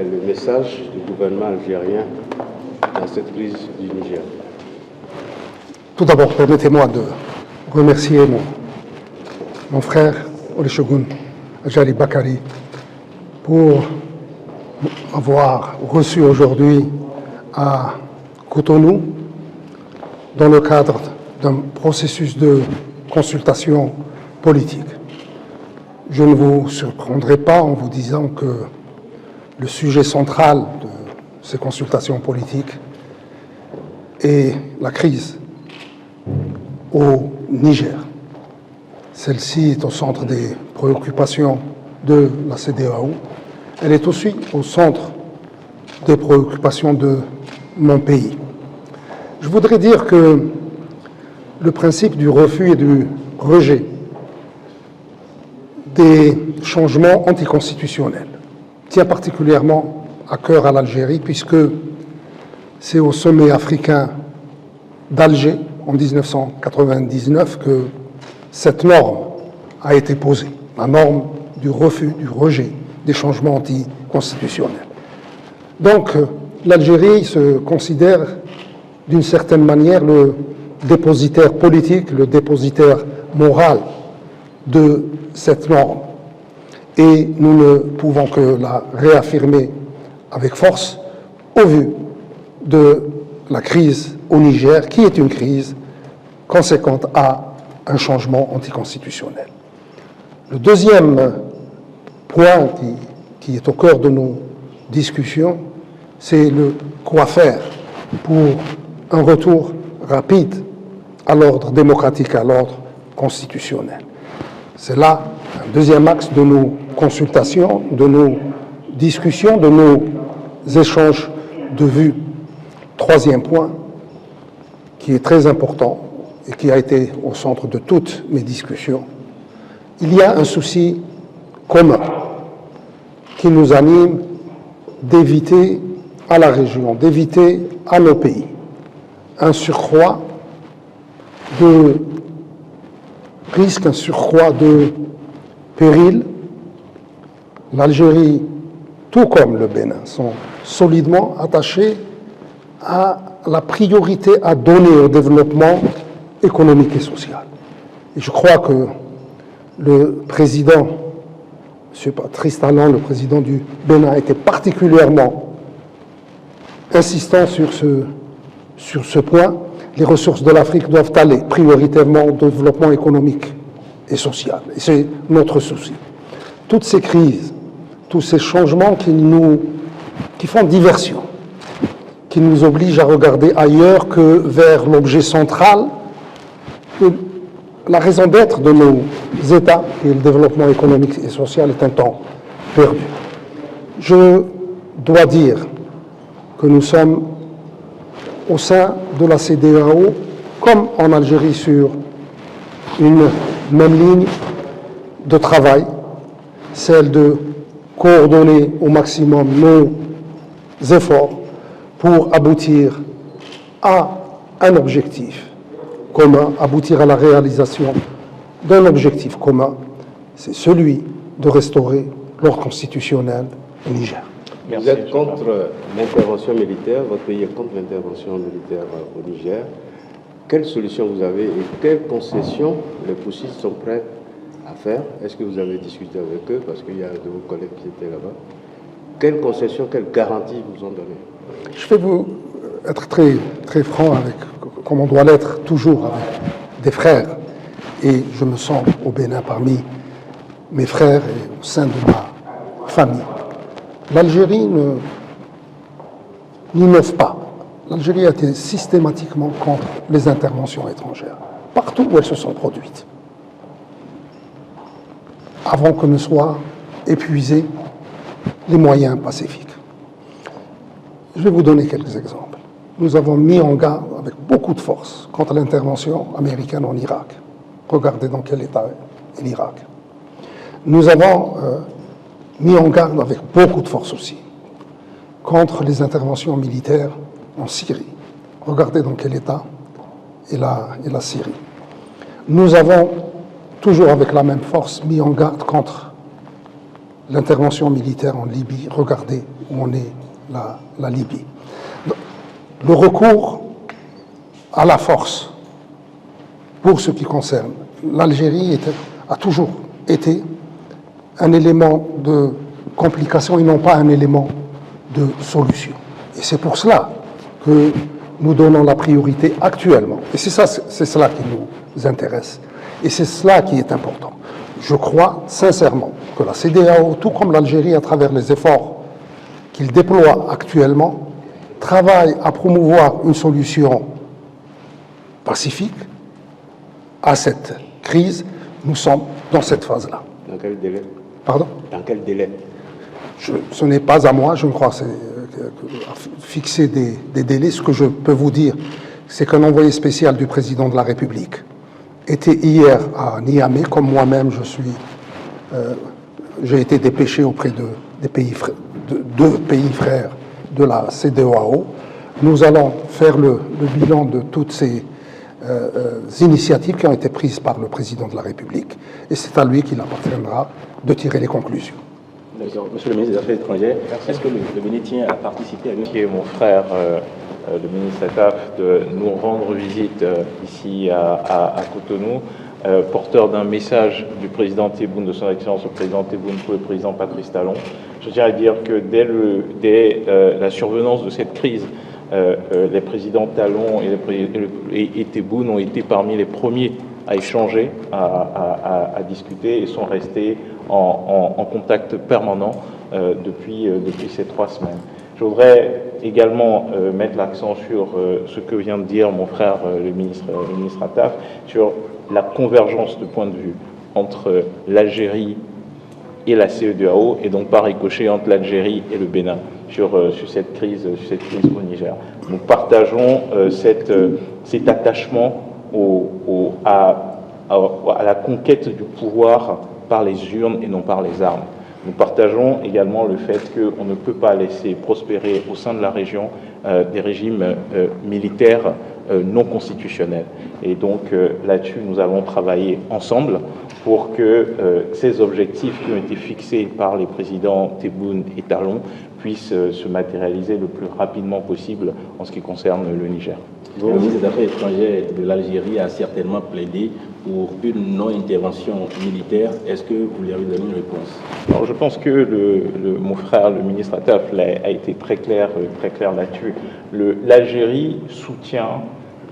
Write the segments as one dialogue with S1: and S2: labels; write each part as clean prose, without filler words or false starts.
S1: est le message du gouvernement algérien dans cette crise du Niger?
S2: Tout d'abord, permettez-moi de remercier mon frère Olusegun Ajari Bakari pour m'avoir reçu aujourd'hui à Cotonou dans le cadre d'un processus de consultation politique. Je ne vous surprendrai pas en vous disant que le sujet central de ces consultations politiques est la crise au Niger. Celle-ci est au centre des préoccupations de la CEDEAO. Elle est aussi au centre des préoccupations de mon pays. Je voudrais dire que le principe du refus et du rejet des changements anticonstitutionnels tient particulièrement à cœur à l'Algérie, puisque c'est au sommet africain d'Alger en 1999 que cette norme a été posée, la norme du refus, du rejet des changements anticonstitutionnels. Donc, l'Algérie se considère d'une certaine manière le dépositaire politique, le dépositaire moral de cette norme. Et nous ne pouvons que la réaffirmer avec force au vu de la crise au Niger, qui est une crise conséquente à un changement anticonstitutionnel. Le deuxième point qui est au cœur de nos discussions, c'est le quoi faire pour un retour rapide à l'ordre démocratique, à l'ordre constitutionnel. C'est là un deuxième axe de nos consultations, de nos discussions, de nos échanges de vues. Troisième point, qui est très important et qui a été au centre de toutes mes discussions, il y a un souci commun qui nous anime d'éviter à la région, d'éviter à nos pays un surcroît de risque, un surcroît de péril. L'Algérie, tout comme le Bénin, sont solidement attachés à la priorité à donner au développement économique et social. Et je crois que le président, M. Patrice Talon, le président du Bénin, était particulièrement insistant sur ce point. Les ressources de l'Afrique doivent aller prioritairement au développement économique et social. Et c'est notre souci. Toutes ces crises, tous ces changements qui font diversion, qui nous obligent à regarder ailleurs que vers l'objet central, la raison d'être de nos États, et le développement économique et social est un temps perdu. Je dois dire que nous sommes au sein de la CEDEAO, comme en Algérie, sur une même ligne de travail, celle de coordonner au maximum nos efforts pour aboutir à un objectif commun, aboutir à la réalisation d'un objectif commun, c'est celui de restaurer l'ordre constitutionnel au Niger.
S1: Vous êtes contre l'intervention militaire, votre pays est contre l'intervention militaire au Niger. Quelle solution vous avez et quelles concessions les poussistes sont prêts à faire? Est-ce que vous avez discuté avec eux, parce qu'il y a de vos collègues qui étaient là-bas? Quelles concessions, quelles garanties vous ont données?
S2: Je vais vous être très, très franc, comme on doit l'être toujours avec des frères. Et je me sens au Bénin parmi mes frères et au sein de ma famille. L'Algérie n'innove pas. L'Algérie a été systématiquement contre les interventions étrangères, partout où elles se sont produites, avant que ne soient épuisés les moyens pacifiques. Je vais vous donner quelques exemples. Nous avons mis en garde avec beaucoup de force contre l'intervention américaine en Irak. Regardez dans quel état est l'Irak. Nous avons mis en garde avec beaucoup de force aussi contre les interventions militaires en Syrie. Regardez dans quel état est la Syrie. Nous avons, toujours avec la même force, mis en garde contre l'intervention militaire en Libye, regardez où en est la Libye. Le recours à la force, pour ce qui concerne l'Algérie, a toujours été un élément de complication et non pas un élément de solution. Et c'est pour cela que nous donnons la priorité actuellement. Et c'est cela qui nous intéresse. Et c'est cela qui est important. Je crois sincèrement que la CEDEAO, tout comme l'Algérie, à travers les efforts qu'il déploie actuellement, travaille à promouvoir une solution pacifique à cette crise. Nous sommes dans cette phase-là.
S1: Dans quel délai?
S2: Pardon?
S1: Dans quel délai?
S2: Ce n'est pas à moi, je ne crois, fixer des délais. Ce que je peux vous dire, c'est qu'un envoyé spécial du président de la République était hier à Niamey, comme moi-même j'ai été dépêché auprès de deux pays frères de la CEDEAO. Nous allons faire le bilan de toutes ces initiatives qui ont été prises par le président de la République, et c'est à lui qu'il appartiendra de tirer les conclusions.
S3: Monsieur le ministre des Affaires étrangères, est-ce que le Bénin tient à participer à une...
S4: Qui est mon frère, le ministre Attaf, de nous rendre visite ici à Cotonou, porteur d'un message du président Tebboune, de son excellence le président Tebboune, pour le président Patrice Talon. Je tiens à dire que dès la survenance de cette crise, les présidents Talon et Tebboune ont été parmi les premiers à échanger, à discuter, et sont restés en contact permanent depuis ces 3 semaines. Je voudrais également mettre l'accent sur ce que vient de dire mon frère, le ministre Attaf, sur la convergence de points de vue entre l'Algérie et la CEDEAO, et donc par ricochet entre l'Algérie et le Bénin sur cette crise au Niger. Nous partageons cet attachement à la conquête du pouvoir par les urnes et non par les armes. Nous partageons également le fait qu'on ne peut pas laisser prospérer au sein de la région des régimes militaires non constitutionnels. Et donc là-dessus, nous allons travailler ensemble pour que ces objectifs qui ont été fixés par les présidents Tebboune et Talon puissent se matérialiser le plus rapidement possible en ce qui concerne le Niger.
S3: Le ministre des Affaires étrangères de l'Algérie a certainement plaidé pour une non-intervention militaire. Est-ce que vous lui avez donné une réponse?
S4: Alors, je pense que mon frère, le ministre Attaf, a été très clair là-dessus. L'Algérie soutient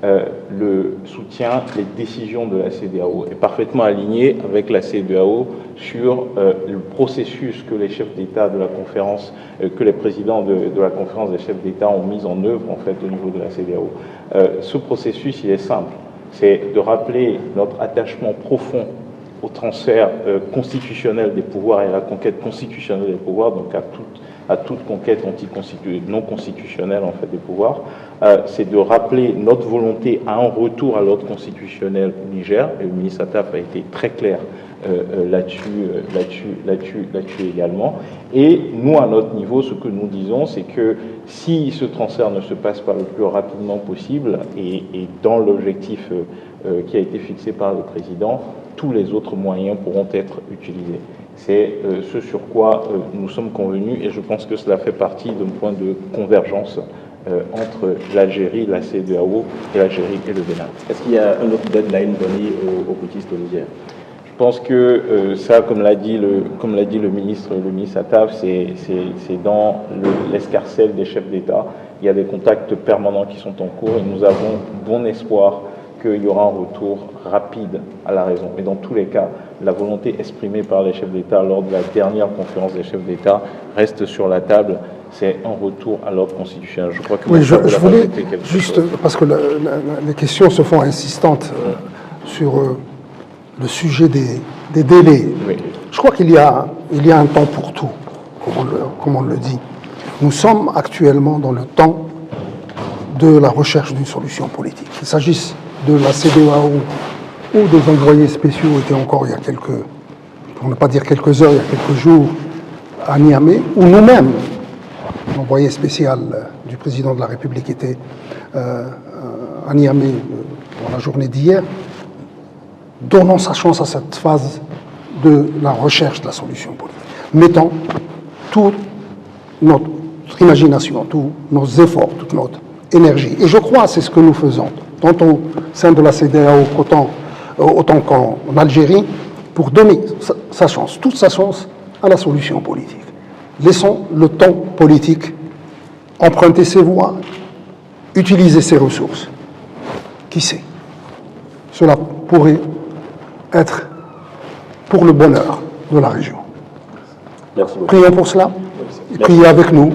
S4: les décisions de la CEDEAO, est parfaitement aligné avec la CEDEAO sur le processus que les chefs d'État de la conférence, que les présidents de la conférence des chefs d'État ont mis en œuvre en fait au niveau de la CEDEAO. Ce processus, il est simple, c'est de rappeler notre attachement profond au transfert constitutionnel des pouvoirs et à la conquête constitutionnelle des pouvoirs, donc à toute conquête non constitutionnelle en fait des pouvoirs, c'est de rappeler notre volonté à un retour à l'ordre constitutionnel au Niger, et le ministre Attaf a été très clair là-dessus également. Et nous, à notre niveau, ce que nous disons, c'est que si ce transfert ne se passe pas le plus rapidement possible, et dans l'objectif qui a été fixé par le président, tous les autres moyens pourront être utilisés. C'est ce sur quoi nous sommes convenus, et je pense que cela fait partie d'un point de convergence entre l'Algérie, la CEDEAO, et l'Algérie et le Bénin.
S3: Est-ce qu'il y a un autre deadline donné aux putschistes au Niger?
S4: Je pense que ça, comme l'a dit le ministre Attaf, c'est dans l'escarcelle des chefs d'État. Il y a des contacts permanents qui sont en cours, et nous avons bon espoir qu'il y aura un retour rapide à la raison. Mais dans tous les cas, la volonté exprimée par les chefs d'État lors de la dernière conférence des chefs d'État reste sur la table. C'est un retour à l'ordre constitutionnel. Je crois que
S2: oui, je voulais juste, parce que les questions se font insistantes sur le sujet des délais. Oui. Je crois qu'il y a un temps pour tout, comme on le dit. Nous sommes actuellement dans le temps de la recherche d'une solution politique. Qu'il s'agisse de la CEDEAO ou des envoyés spéciaux étaient encore il y a pour ne pas dire quelques heures, il y a quelques jours à Niamey, ou nous-mêmes, l'envoyé spécial du président de la République était à Niamey dans la journée d'hier. Donnons sa chance à cette phase de la recherche de la solution politique. mettant toute notre imagination, tous nos efforts, toute notre énergie. Et je crois que c'est ce que nous faisons, tant au sein de la CEDEAO autant qu'en Algérie, pour donner sa chance, toute sa chance à la solution politique. Laissons le temps politique emprunter ses voies, utiliser ses ressources. Qui sait? Cela pourrait être pour le bonheur de la région.
S3: Merci beaucoup.
S2: Prions pour cela et priez avec nous